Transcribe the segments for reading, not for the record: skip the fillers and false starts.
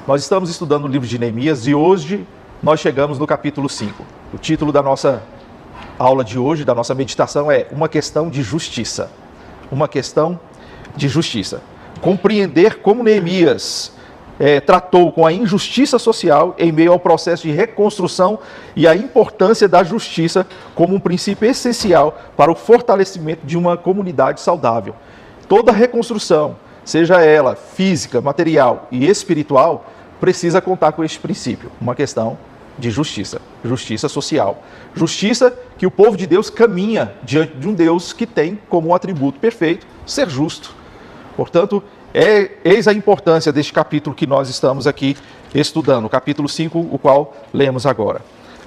Nós estamos estudando o livro de Neemias e hoje nós chegamos no capítulo 5. O título da nossa aula de hoje, da nossa meditação é Uma Questão de Justiça. Uma questão de justiça. Compreender como Neemias tratou com a injustiça social em meio ao processo de reconstrução e a importância da justiça como um princípio essencial para o fortalecimento de uma comunidade saudável. Toda reconstrução, seja ela física, material e espiritual, precisa contar com este princípio, uma questão de justiça, justiça social. Justiça que o povo de Deus caminha diante de um Deus que tem como um atributo perfeito ser justo. Portanto, eis a importância deste capítulo que nós estamos aqui estudando, o capítulo 5, o qual lemos agora.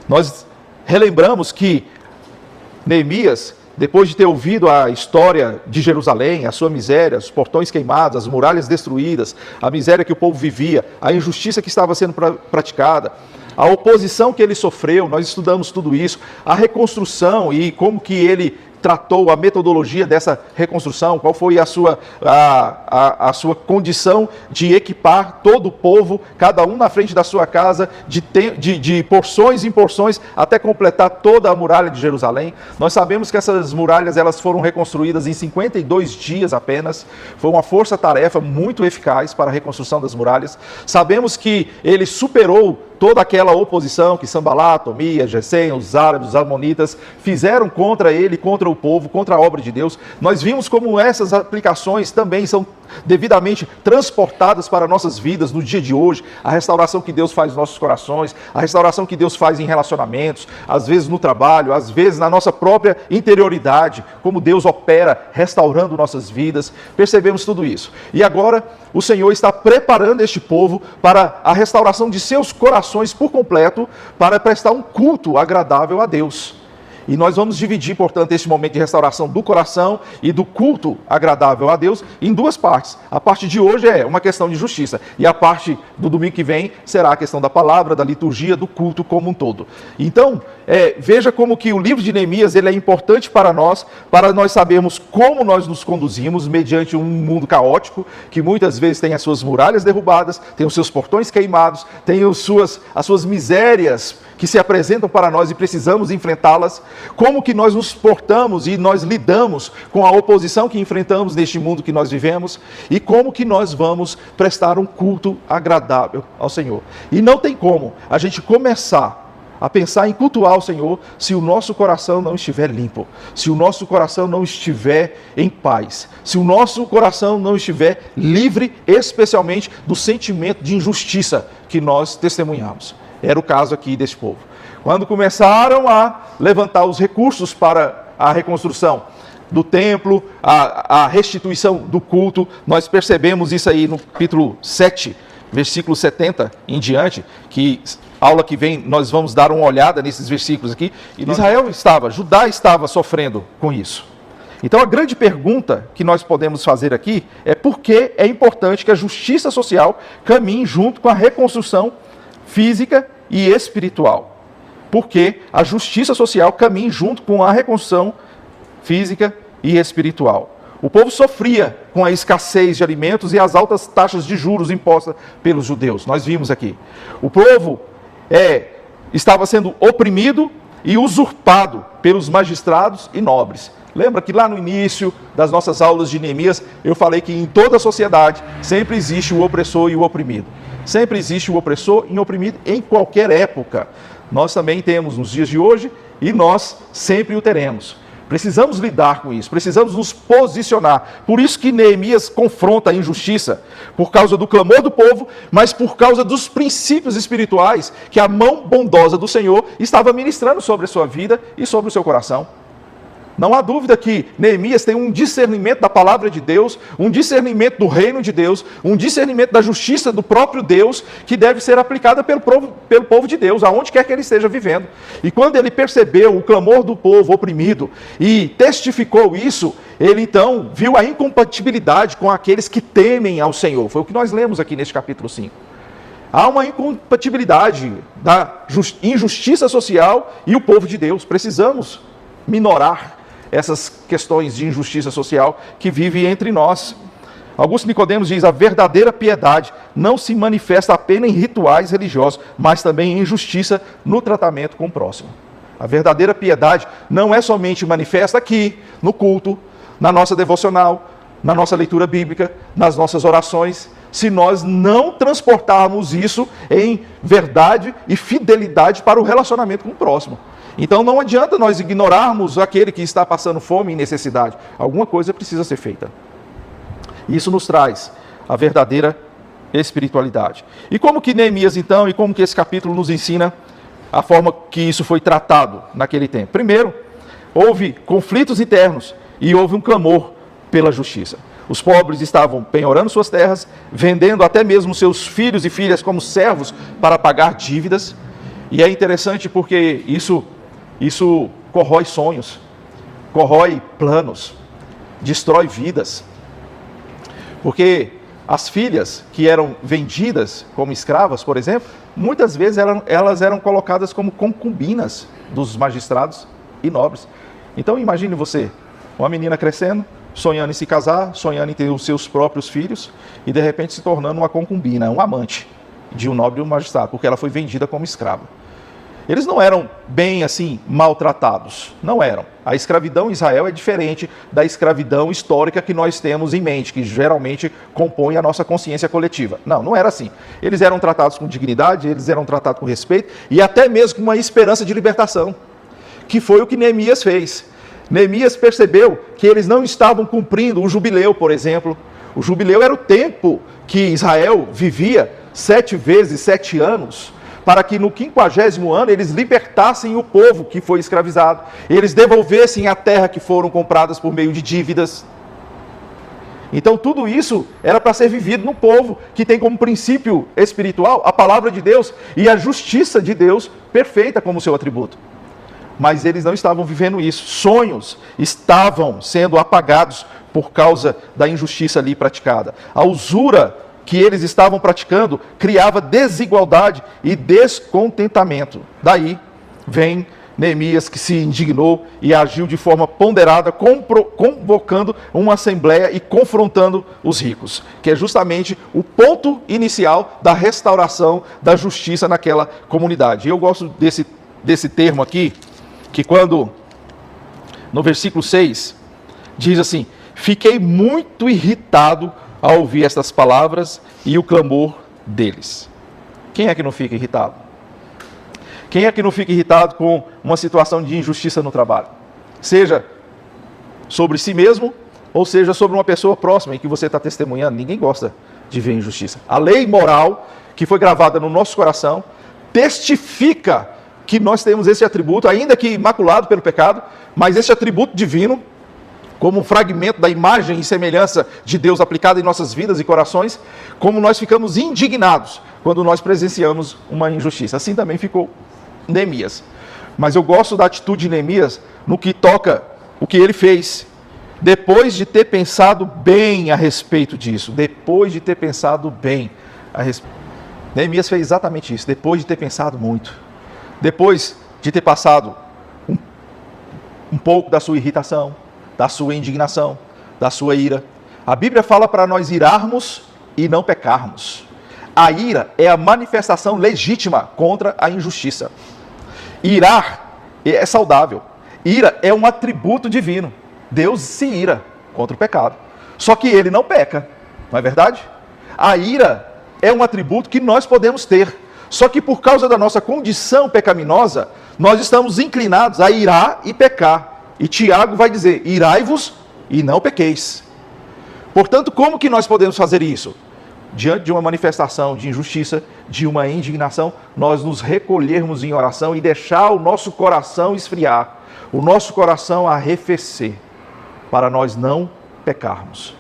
Nós relembramos que Neemias, depois de ter ouvido a história de Jerusalém, a sua miséria, os portões queimados, as muralhas destruídas, a miséria que o povo vivia, a injustiça que estava sendo praticada, a oposição que ele sofreu, nós estudamos tudo isso, a reconstrução e como que ele tratou a metodologia dessa reconstrução, qual foi a sua condição de equipar todo o povo, cada um na frente da sua casa, de porções em porções, até completar toda a muralha de Jerusalém. Nós sabemos que essas muralhas elas foram reconstruídas em 52 dias apenas, foi uma força-tarefa muito eficaz para a reconstrução das muralhas. Sabemos que ele superou toda aquela oposição que Sanbalat, Tobias, Gesem, os árabes, os amonitas fizeram contra ele, contra o povo, contra a obra de Deus. Nós vimos como essas aplicações também são devidamente transportadas para nossas vidas no dia de hoje, a restauração que Deus faz nos nossos corações, a restauração que Deus faz em relacionamentos, às vezes no trabalho, às vezes na nossa própria interioridade, como Deus opera restaurando nossas vidas. Percebemos tudo isso. E agora o Senhor está preparando este povo para a restauração de seus corações por completo, para prestar um culto agradável a Deus. E nós vamos dividir, portanto, este momento de restauração do coração e do culto agradável a Deus em duas partes. A parte de hoje é uma questão de justiça e a parte do domingo que vem será a questão da palavra, da liturgia, do culto como um todo. Então, veja como que o livro de Neemias ele é importante para nós sabermos como nós nos conduzimos mediante um mundo caótico, que muitas vezes tem as suas muralhas derrubadas, tem os seus portões queimados, tem as suas misérias que se apresentam para nós e precisamos enfrentá-las. Como que nós nos portamos e nós lidamos com a oposição que enfrentamos neste mundo que nós vivemos e como que nós vamos prestar um culto agradável ao Senhor. E não tem como a gente começar a pensar em cultuar o Senhor se o nosso coração não estiver limpo, se o nosso coração não estiver em paz, se o nosso coração não estiver livre, especialmente do sentimento de injustiça que nós testemunhamos. Era o caso aqui deste povo. Quando começaram a levantar os recursos para a reconstrução do templo, a restituição do culto, nós percebemos isso aí no capítulo 7, versículo 70 em diante, que aula que vem nós vamos dar uma olhada nesses versículos aqui. E Judá estava sofrendo com isso. Então a grande pergunta que nós podemos fazer aqui é por que é importante que a justiça social caminhe junto com a reconstrução física e espiritual. Porque a justiça social caminha junto com a reconstrução física e espiritual. O povo sofria com a escassez de alimentos e as altas taxas de juros impostas pelos judeus. Nós vimos aqui. O povo estava sendo oprimido e usurpado pelos magistrados e nobres. Lembra que lá no início das nossas aulas de Neemias, eu falei que em toda a sociedade sempre existe o opressor e o oprimido. Sempre existe o opressor e o oprimido em qualquer época. Nós também temos nos dias de hoje e nós sempre o teremos. Precisamos lidar com isso, precisamos nos posicionar. Por isso que Neemias confronta a injustiça, por causa do clamor do povo, mas por causa dos princípios espirituais que a mão bondosa do Senhor estava ministrando sobre a sua vida e sobre o seu coração. Não há dúvida que Neemias tem um discernimento da palavra de Deus, um discernimento do reino de Deus, um discernimento da justiça do próprio Deus, que deve ser aplicada pelo povo de Deus, aonde quer que ele esteja vivendo. E quando ele percebeu o clamor do povo oprimido e testificou isso, ele então viu a incompatibilidade com aqueles que temem ao Senhor. Foi o que nós lemos aqui neste capítulo 5. Há uma incompatibilidade da injustiça social e o povo de Deus. Precisamos minorar essas questões de injustiça social que vivem entre nós. Augusto Nicodemos diz: a verdadeira piedade não se manifesta apenas em rituais religiosos, mas também em justiça no tratamento com o próximo. A verdadeira piedade não é somente manifesta aqui, no culto, na nossa devocional, na nossa leitura bíblica, nas nossas orações, se nós não transportarmos isso em verdade e fidelidade para o relacionamento com o próximo. Então não adianta nós ignorarmos aquele que está passando fome e necessidade. Alguma coisa precisa ser feita. Isso nos traz a verdadeira espiritualidade. E como que Neemias, então, e como que esse capítulo nos ensina a forma que isso foi tratado naquele tempo? Primeiro, houve conflitos internos e houve um clamor pela justiça. Os pobres estavam penhorando suas terras, vendendo até mesmo seus filhos e filhas como servos para pagar dívidas. E é interessante porque isso corrói sonhos, corrói planos, destrói vidas. Porque as filhas que eram vendidas como escravas, por exemplo, muitas vezes elas eram colocadas como concubinas dos magistrados e nobres. Então imagine você, uma menina crescendo, sonhando em se casar, sonhando em ter os seus próprios filhos, e de repente se tornando uma concubina, um amante de um nobre e um magistrado, porque ela foi vendida como escrava. Eles não eram bem assim maltratados, não eram. A escravidão em Israel é diferente da escravidão histórica que nós temos em mente, que geralmente compõe a nossa consciência coletiva. Não era assim. Eles eram tratados com dignidade, eles eram tratados com respeito e até mesmo com uma esperança de libertação, que foi o que Neemias fez. Neemias percebeu que eles não estavam cumprindo o jubileu, por exemplo. O jubileu era o tempo que Israel vivia 7 vezes 7 anos, para que no 50º ano eles libertassem o povo que foi escravizado, eles devolvessem a terra que foram compradas por meio de dívidas. Então tudo isso era para ser vivido no povo, que tem como princípio espiritual a palavra de Deus e a justiça de Deus perfeita como seu atributo. Mas eles não estavam vivendo isso. Sonhos estavam sendo apagados por causa da injustiça ali praticada. A usura que eles estavam praticando criava desigualdade e descontentamento. Daí vem Neemias, que se indignou e agiu de forma ponderada, convocando uma assembleia e confrontando os ricos, que é justamente o ponto inicial da restauração da justiça naquela comunidade. E eu gosto desse termo aqui, que quando, no versículo 6, diz assim: fiquei muito irritado ao ouvir estas palavras e o clamor deles. Quem é que não fica irritado? Quem é que não fica irritado com uma situação de injustiça no trabalho? Seja sobre si mesmo, ou seja sobre uma pessoa próxima em que você está testemunhando. Ninguém gosta de ver injustiça. A lei moral que foi gravada no nosso coração testifica que nós temos esse atributo, ainda que imaculado pelo pecado, mas esse atributo divino, como um fragmento da imagem e semelhança de Deus aplicada em nossas vidas e corações, como nós ficamos indignados quando nós presenciamos uma injustiça. Assim também ficou Neemias. Mas eu gosto da atitude de Neemias no que toca o que ele fez, depois de ter pensado bem a respeito disso. Depois de ter pensado bem a respeito. Neemias fez exatamente isso, depois de ter pensado muito. Depois de ter passado um pouco da sua irritação, da sua indignação, da sua ira. A Bíblia fala para nós irarmos e não pecarmos. A ira é a manifestação legítima contra a injustiça. Irar é saudável. Ira é um atributo divino. Deus se ira contra o pecado. Só que ele não peca, não é verdade? A ira é um atributo que nós podemos ter. Só que por causa da nossa condição pecaminosa, nós estamos inclinados a irar e pecar. E Tiago vai dizer: irai-vos e não pequeis. Portanto, como que nós podemos fazer isso? Diante de uma manifestação de injustiça, de uma indignação, nós nos recolhermos em oração e deixar o nosso coração esfriar, o nosso coração arrefecer, para nós não pecarmos.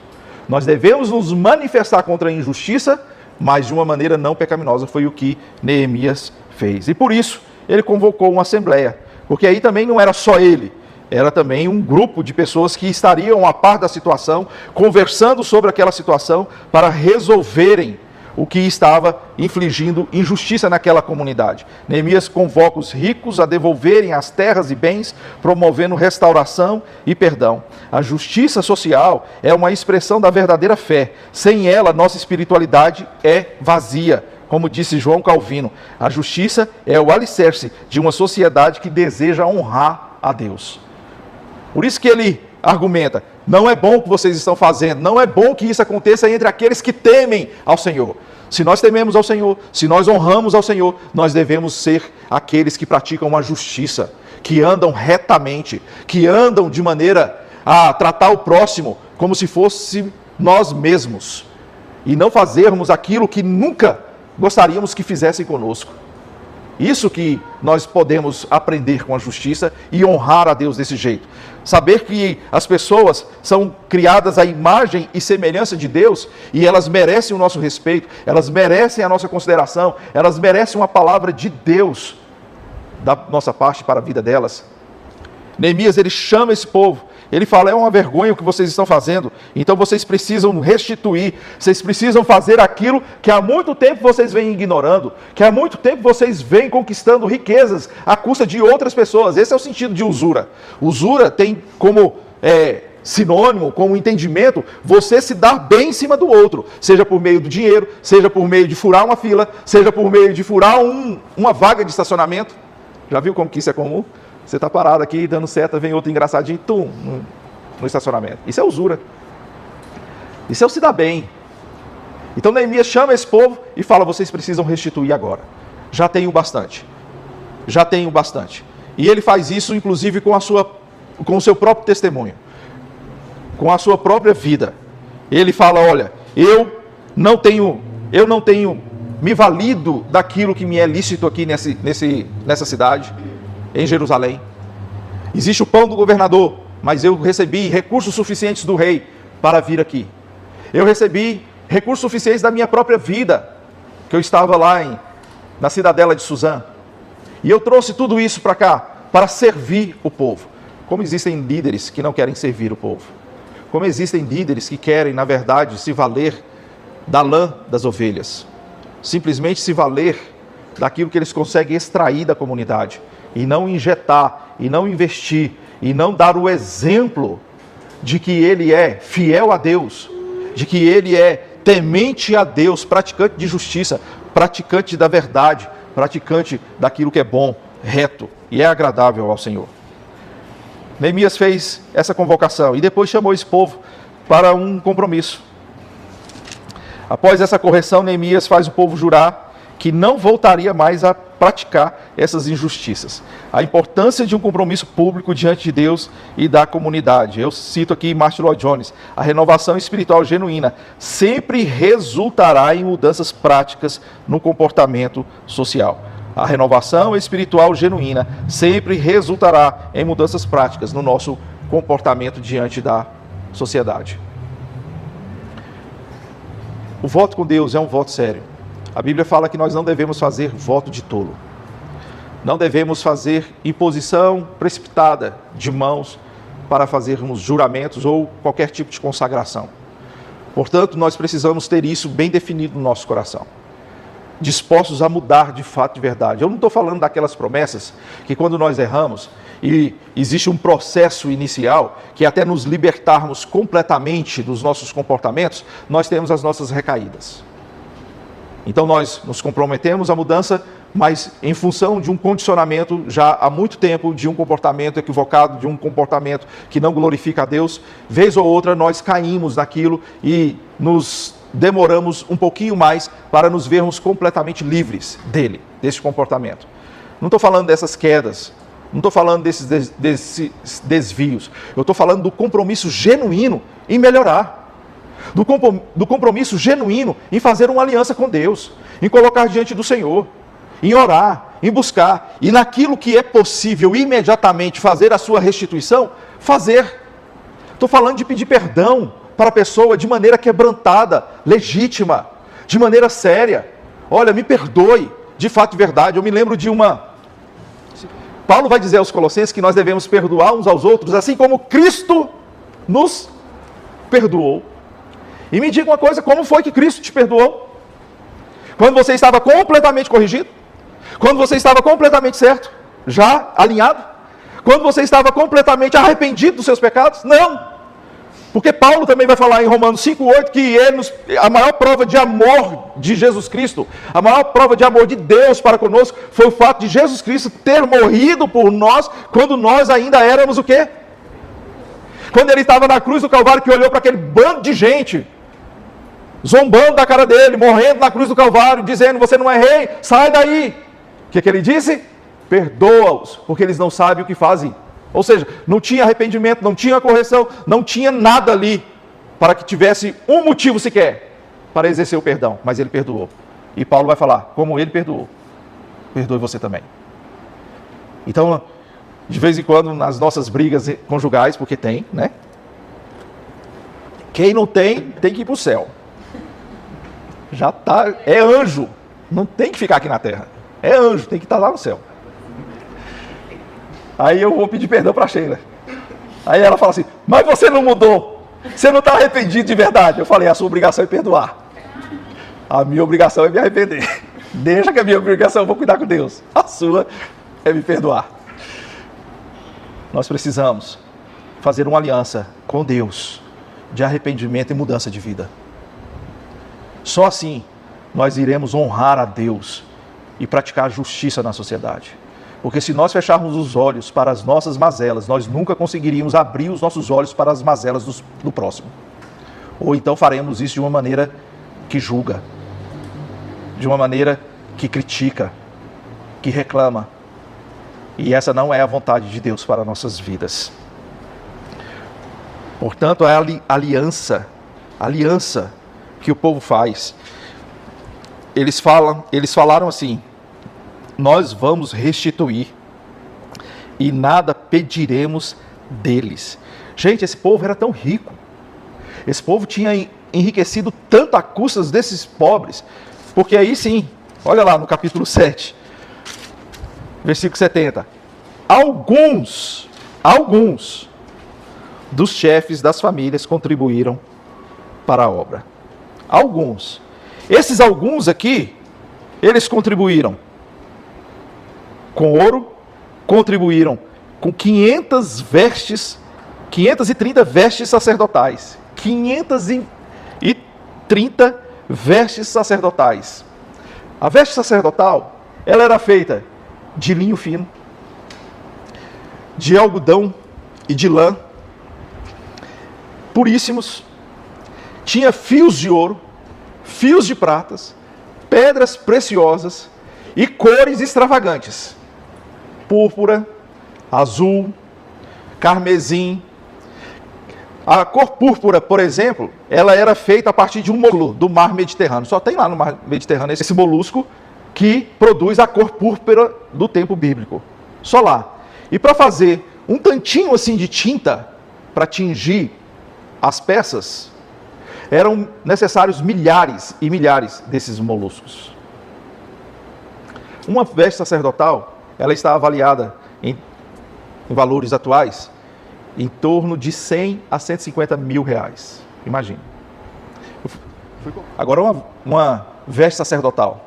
Nós devemos nos manifestar contra a injustiça, mas de uma maneira não pecaminosa. Foi o que Neemias fez. E por isso, ele convocou uma assembleia, porque aí também não era só ele, era também um grupo de pessoas que estariam a par da situação, conversando sobre aquela situação para resolverem o que estava infligindo injustiça naquela comunidade. Neemias convoca os ricos a devolverem as terras e bens, promovendo restauração e perdão. A justiça social é uma expressão da verdadeira fé. Sem ela, nossa espiritualidade é vazia. Como disse João Calvino, a justiça é o alicerce de uma sociedade que deseja honrar a Deus. Por isso que ele argumenta, não é bom o que vocês estão fazendo, não é bom que isso aconteça entre aqueles que temem ao Senhor. Se nós tememos ao Senhor, se nós honramos ao Senhor, nós devemos ser aqueles que praticam a justiça, que andam retamente, que andam de maneira a tratar o próximo como se fosse nós mesmos, e não fazermos aquilo que nunca gostaríamos que fizessem conosco. Isso que nós podemos aprender com a justiça e honrar a Deus desse jeito. Saber que as pessoas são criadas à imagem e semelhança de Deus e elas merecem o nosso respeito, elas merecem a nossa consideração, elas merecem uma palavra de Deus da nossa parte para a vida delas. Neemias, ele chama esse povo, ele fala, é uma vergonha o que vocês estão fazendo, então vocês precisam restituir, vocês precisam fazer aquilo que há muito tempo vocês vêm ignorando, que há muito tempo vocês vêm conquistando riquezas à custa de outras pessoas. Esse é o sentido de usura. Usura tem como sinônimo, como entendimento, você se dar bem em cima do outro, seja por meio do dinheiro, seja por meio de furar uma fila, seja por meio de furar uma vaga de estacionamento. Já viu como que isso é comum? Você está parado aqui, dando seta, vem outro engraçadinho, no estacionamento. Isso é usura. Isso é o se dar bem. Então Neemias chama esse povo e fala, vocês precisam restituir agora. Já tenho bastante. Já tenho bastante. E ele faz isso, inclusive, com o seu próprio testemunho. Com a sua própria vida. Ele fala, olha, eu não tenho me valido daquilo que me é lícito aqui nessa cidade, em Jerusalém. Existe o pão do governador, mas eu recebi recursos suficientes do rei para vir aqui. Eu recebi recursos suficientes da minha própria vida, que eu estava lá na cidadela de Suzã. E eu trouxe tudo isso para cá, para servir o povo. Como existem líderes que não querem servir o povo. Como existem líderes que querem, na verdade, se valer da lã das ovelhas. Simplesmente se valer daquilo que eles conseguem extrair da comunidade. E não injetar, e não investir, e não dar o exemplo de que ele é fiel a Deus, de que ele é temente a Deus, praticante de justiça, praticante da verdade, praticante daquilo que é bom, reto e é agradável ao Senhor. Neemias fez essa convocação e depois chamou esse povo para um compromisso. Após essa correção, Neemias faz o povo jurar que não voltaria mais a praticar essas injustiças. A importância de um compromisso público diante de Deus e da comunidade. Eu cito aqui Martin Lloyd Jones, a renovação espiritual genuína sempre resultará em mudanças práticas no comportamento social. A renovação espiritual genuína sempre resultará em mudanças práticas no nosso comportamento diante da sociedade. O voto com Deus é um voto sério. A Bíblia fala que nós não devemos fazer voto de tolo. Não devemos fazer imposição precipitada de mãos para fazermos juramentos ou qualquer tipo de consagração. Portanto, nós precisamos ter isso bem definido no nosso coração. Dispostos a mudar de fato de verdade. Eu não estou falando daquelas promessas que quando nós erramos e existe um processo inicial que até nos libertarmos completamente dos nossos comportamentos, nós temos as nossas recaídas. Então nós nos comprometemos à mudança, mas em função de um condicionamento já há muito tempo, de um comportamento equivocado, de um comportamento que não glorifica a Deus, vez ou outra nós caímos naquilo e nos demoramos um pouquinho mais para nos vermos completamente livres desse comportamento. Não estou falando dessas quedas, não estou falando desses desvios, eu estou falando do compromisso genuíno em melhorar. Do compromisso genuíno em fazer uma aliança com Deus, em colocar diante do Senhor, em orar, em buscar, e naquilo que é possível imediatamente fazer a sua restituição, fazer. Estou falando de pedir perdão para a pessoa de maneira quebrantada, legítima, de maneira séria. Olha, me perdoe, de fato e verdade. Eu me lembro de Paulo vai dizer aos Colossenses que nós devemos perdoar uns aos outros, assim como Cristo nos perdoou. E me diga uma coisa, como foi que Cristo te perdoou? Quando você estava completamente corrigido? Quando você estava completamente certo? Já alinhado? Quando você estava completamente arrependido dos seus pecados? Não! Porque Paulo também vai falar em Romanos 5,8 que a maior prova de amor de Jesus Cristo, a maior prova de amor de Deus para conosco, foi o fato de Jesus Cristo ter morrido por nós, quando nós ainda éramos o quê? Quando ele estava na cruz do Calvário, que olhou para aquele bando de gente, zombando da cara dele, morrendo na cruz do Calvário, dizendo, você não é rei, sai daí. O que ele disse? Perdoa-os, porque eles não sabem o que fazem. Ou seja, não tinha arrependimento, não tinha correção, não tinha nada ali para que tivesse um motivo sequer para exercer o perdão, mas ele perdoou. E Paulo vai falar, como ele perdoou, perdoe você também. Então, de vez em quando, nas nossas brigas conjugais, porque tem, né? Quem não tem, tem que ir para o céu. Já tá, é anjo, não tem que ficar aqui na terra. É anjo, tem que estar lá no céu. Aí eu vou pedir perdão para a Sheila. Aí ela fala assim, mas você não mudou. Você não está arrependido de verdade. Eu falei, a sua obrigação é perdoar. A minha obrigação é me arrepender. Deixa que a minha obrigação eu vou cuidar com Deus. A sua é me perdoar. Nós precisamos fazer uma aliança com Deus de arrependimento e mudança de vida. Só assim nós iremos honrar a Deus e praticar justiça na sociedade. Porque se nós fecharmos os olhos para as nossas mazelas, nós nunca conseguiríamos abrir os nossos olhos para as mazelas do próximo. Ou então faremos isso de uma maneira que julga, de uma maneira que critica, que reclama. E essa não é a vontade de Deus para nossas vidas. Portanto, a aliança que o povo faz, eles falaram assim, nós vamos restituir e nada pediremos deles. Gente, esse povo era tão rico, esse povo tinha enriquecido tanto a custas desses pobres, porque aí sim, olha lá no capítulo 7, versículo 70, alguns dos chefes das famílias contribuíram para a obra. Alguns. Esses alguns aqui, eles contribuíram com ouro, contribuíram com 530 vestes sacerdotais. 530 vestes sacerdotais. A veste sacerdotal, ela era feita de linho fino, de algodão e de lã, puríssimos. Tinha fios de ouro, fios de pratas, pedras preciosas e cores extravagantes. Púrpura, azul, carmesim. A cor púrpura, por exemplo, ela era feita a partir de um molusco do mar Mediterrâneo. Só tem lá no mar Mediterrâneo esse molusco que produz a cor púrpura do tempo bíblico. Só lá. E para fazer um tantinho assim de tinta, para tingir as peças, eram necessários milhares e milhares desses moluscos. Uma veste sacerdotal, ela está avaliada em valores atuais, em torno de 100 a 150 mil reais. Imagine. Agora uma veste sacerdotal,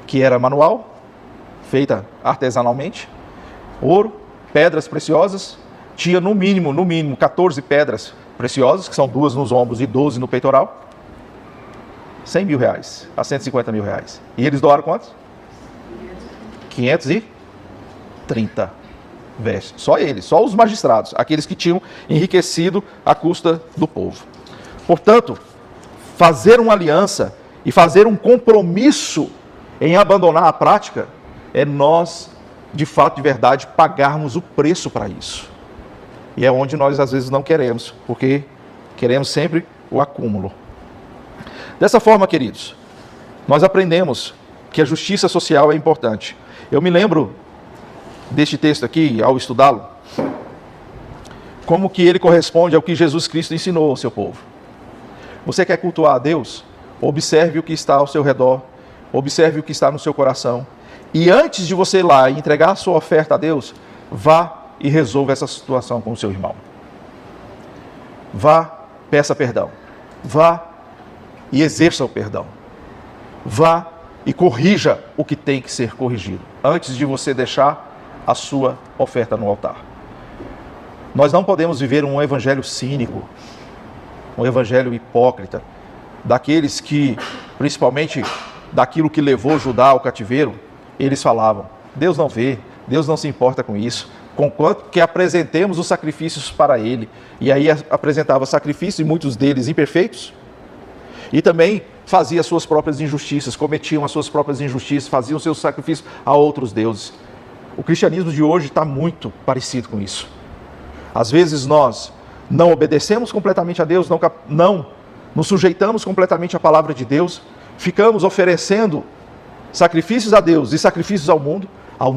que era manual, feita artesanalmente, ouro, pedras preciosas, tinha no mínimo 14 pedras preciosas, que são 2 nos ombros e 12 no peitoral, 100 mil reais a 150 mil reais. E eles doaram quantos? 530 vestes. Só eles, só os magistrados, aqueles que tinham enriquecido à custa do povo. Portanto, fazer uma aliança e fazer um compromisso em abandonar a prática é nós, de fato, de verdade, pagarmos o preço para isso. E é onde nós às vezes não queremos, porque queremos sempre o acúmulo. Dessa forma, queridos, nós aprendemos que a justiça social é importante. Eu me lembro deste texto aqui, ao estudá-lo, como que ele corresponde ao que Jesus Cristo ensinou ao seu povo. Você quer cultuar a Deus? Observe o que está ao seu redor, observe o que está no seu coração, e antes de você ir lá e entregar a sua oferta a Deus, vá e resolva essa situação com o seu irmão. Vá, peça perdão. Vá e exerça o perdão. vá e corrija o que tem que ser corrigido, antes de você deixar a sua oferta no altar. Nós não podemos viver um evangelho cínico, um evangelho hipócrita, daqueles que, principalmente daquilo que levou Judá ao cativeiro, eles falavam: Deus não vê, Deus não se importa com isso, conquanto que apresentemos os sacrifícios para Ele. E aí apresentava sacrifícios, e muitos deles imperfeitos, e também fazia as suas próprias injustiças, cometiam as suas próprias injustiças, faziam seus sacrifícios a outros deuses. O cristianismo de hoje está muito parecido com isso. Às vezes nós não obedecemos completamente a Deus, não nos sujeitamos completamente à palavra de Deus, ficamos oferecendo sacrifícios a Deus e sacrifícios ao mundo, à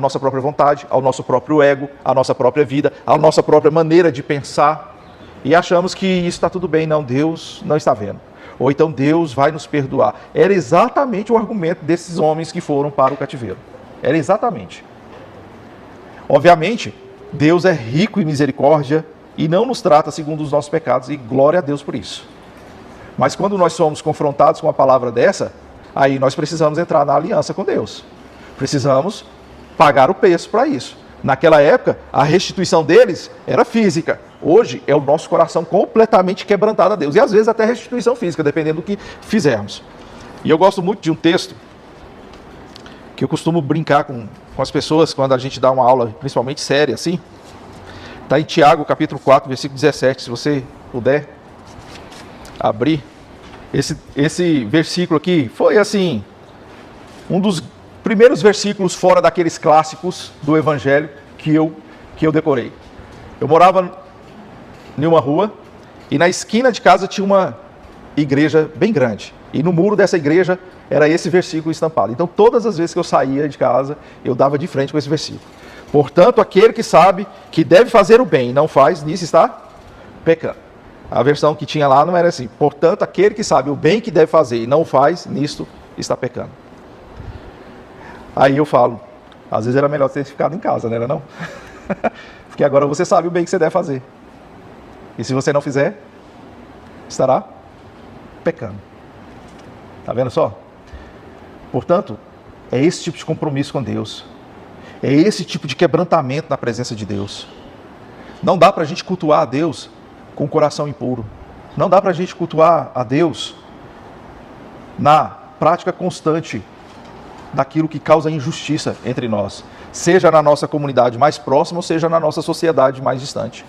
nossa própria vontade, ao nosso próprio ego, à nossa própria vida, à nossa própria maneira de pensar, e achamos que isso está tudo bem. Não, Deus não está vendo. Ou então Deus vai nos perdoar. Era exatamente o argumento desses homens que foram para o cativeiro. Era exatamente. Obviamente, Deus é rico em misericórdia e não nos trata segundo os nossos pecados, e glória a Deus por isso. Mas quando nós somos confrontados com uma palavra dessa, aí nós precisamos entrar na aliança com Deus. Precisamos pagar o preço para isso. Naquela época, a restituição deles era física. Hoje é o nosso coração completamente quebrantado a Deus. E às vezes até restituição física, dependendo do que fizermos. E eu gosto muito de um texto que eu costumo brincar com as pessoas quando a gente dá uma aula, principalmente séria, assim. Está em Tiago, capítulo 4, versículo 17. Se você puder abrir. Esse versículo aqui foi, assim, um dos primeiros versículos fora daqueles clássicos do Evangelho que eu decorei. Eu morava em uma rua e na esquina de casa tinha uma igreja bem grande. E no muro dessa igreja era esse versículo estampado. Então todas as vezes que eu saía de casa, eu dava de frente com esse versículo. Portanto, aquele que sabe que deve fazer o bem e não faz, nisso está pecando. A versão que tinha lá não era assim: portanto, aquele que sabe o bem que deve fazer e não faz, nisto está pecando. Aí eu falo, às vezes era melhor ter ficado em casa, não era não? Porque agora você sabe o bem que você deve fazer. E se você não fizer, estará pecando. Está vendo só? Portanto, é esse tipo de compromisso com Deus. É esse tipo de quebrantamento na presença de Deus. Não dá para a gente cultuar a Deus com o coração impuro. Não dá para a gente cultuar a Deus na prática constante daquilo que causa injustiça entre nós, seja na nossa comunidade mais próxima, ou seja na nossa sociedade mais distante.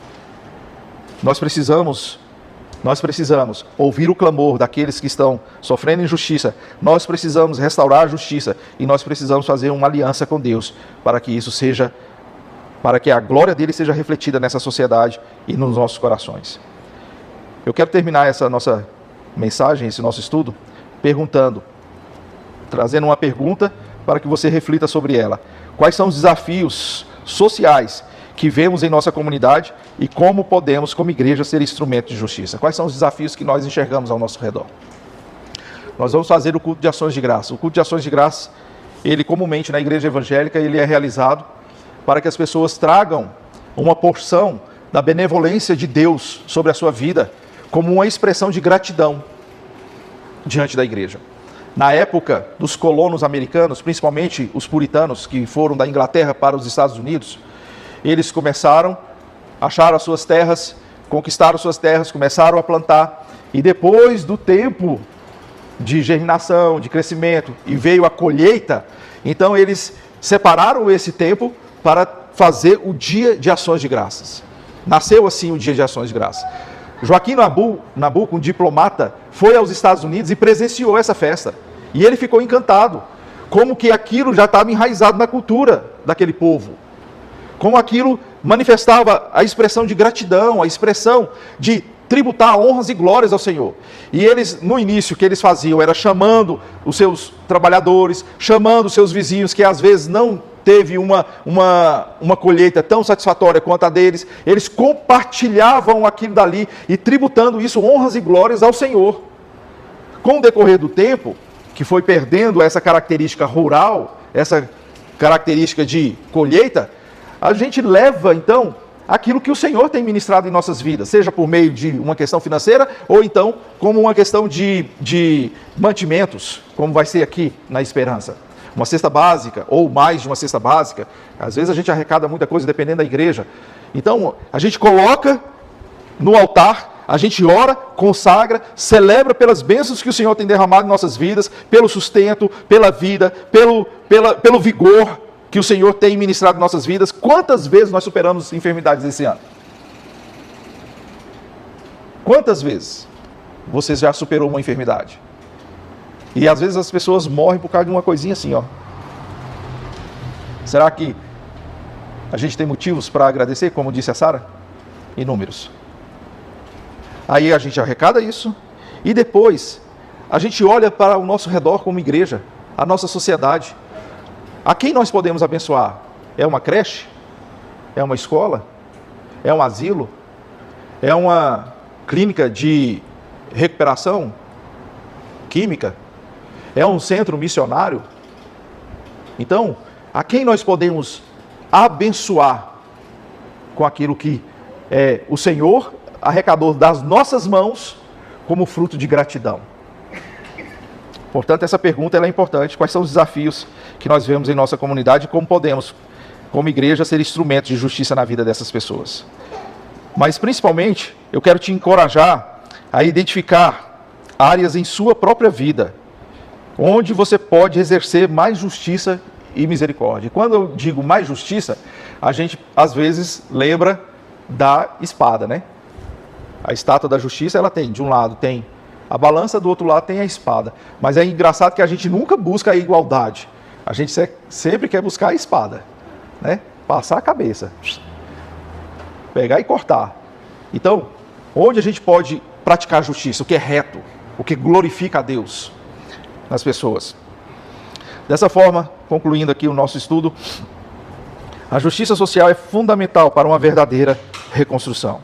Nós precisamos ouvir o clamor daqueles que estão sofrendo injustiça, nós precisamos restaurar a justiça, e nós precisamos fazer uma aliança com Deus, para que a glória dele seja refletida nessa sociedade e nos nossos corações. Eu quero terminar essa nossa mensagem, esse nosso estudo, trazendo uma pergunta para que você reflita sobre ela. Quais são os desafios sociais que vemos em nossa comunidade e como podemos, como igreja, ser instrumento de justiça? Quais são os desafios que nós enxergamos ao nosso redor? Nós vamos fazer o culto de ações de graça. O culto de ações de graça, ele comumente na igreja evangélica, ele é realizado para que as pessoas tragam uma porção da benevolência de Deus sobre a sua vida, como uma expressão de gratidão diante da igreja. Na época dos colonos americanos, principalmente os puritanos que foram da Inglaterra para os Estados Unidos, eles acharam as suas terras, conquistaram suas terras, começaram a plantar, e depois do tempo de germinação, de crescimento, e veio a colheita, então eles separaram esse tempo para fazer o dia de ações de graças. Nasceu assim o dia de ações de graças. Joaquim Nabuco, um diplomata, foi aos Estados Unidos e presenciou essa festa. E ele ficou encantado, como que aquilo já estava enraizado na cultura daquele povo. Como aquilo manifestava a expressão de gratidão, a expressão de tributar honras e glórias ao Senhor. E eles, no início, o que eles faziam era chamando os seus trabalhadores, chamando os seus vizinhos, que às vezes não teve uma colheita tão satisfatória quanto a deles. Eles compartilhavam aquilo dali e tributando isso, honras e glórias ao Senhor. Com o decorrer do tempo, que foi perdendo essa característica rural, essa característica de colheita, a gente leva, então, aquilo que o Senhor tem ministrado em nossas vidas, seja por meio de uma questão financeira, ou então como uma questão de mantimentos, como vai ser aqui na Esperança. Uma cesta básica, ou mais de uma cesta básica. Às vezes a gente arrecada muita coisa, dependendo da igreja. Então, a gente coloca no altar, a gente ora, consagra, celebra pelas bênçãos que o Senhor tem derramado em nossas vidas, pelo sustento, pela vida, pelo vigor que o Senhor tem ministrado em nossas vidas. Quantas vezes nós superamos enfermidades esse ano? Quantas vezes você já superou uma enfermidade? E às vezes as pessoas morrem por causa de uma coisinha assim, ó. Será que a gente tem motivos para agradecer, como disse a Sara? Inúmeros. Aí a gente arrecada isso, e depois a gente olha para o nosso redor como igreja, a nossa sociedade. A quem nós podemos abençoar? É uma creche? É uma escola? É um asilo? É uma clínica de recuperação química? É um centro missionário? Então, a quem nós podemos abençoar com aquilo que o Senhor arrecadou das nossas mãos como fruto de gratidão? Portanto, essa pergunta ela é importante. Quais são os desafios que nós vemos em nossa comunidade e como podemos, como igreja, ser instrumentos de justiça na vida dessas pessoas? Mas, principalmente, eu quero te encorajar a identificar áreas em sua própria vida onde você pode exercer mais justiça e misericórdia. Quando eu digo mais justiça, a gente às vezes lembra da espada, né? A estátua da justiça, ela tem, de um lado tem a balança, do outro lado tem a espada. Mas é engraçado que a gente nunca busca a igualdade. A gente sempre quer buscar a espada, né? Passar a cabeça, pegar e cortar. Então, onde a gente pode praticar justiça? O que é reto, o que glorifica a Deus nas pessoas. Dessa forma, concluindo aqui o nosso estudo, a justiça social é fundamental para uma verdadeira reconstrução.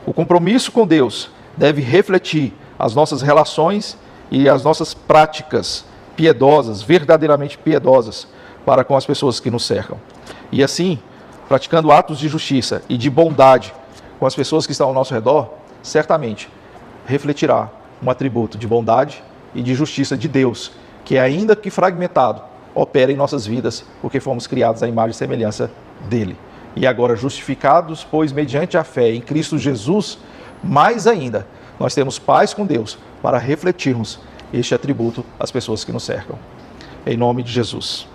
O compromisso com Deus deve refletir as nossas relações e as nossas práticas piedosas, verdadeiramente piedosas, para com as pessoas que nos cercam. E assim, praticando atos de justiça e de bondade com as pessoas que estão ao nosso redor, certamente refletirá um atributo de bondade e de justiça de Deus, que ainda que fragmentado, opera em nossas vidas, porque fomos criados à imagem e semelhança dele. E agora justificados, pois mediante a fé em Cristo Jesus, mais ainda, nós temos paz com Deus para refletirmos este atributo às pessoas que nos cercam. Em nome de Jesus.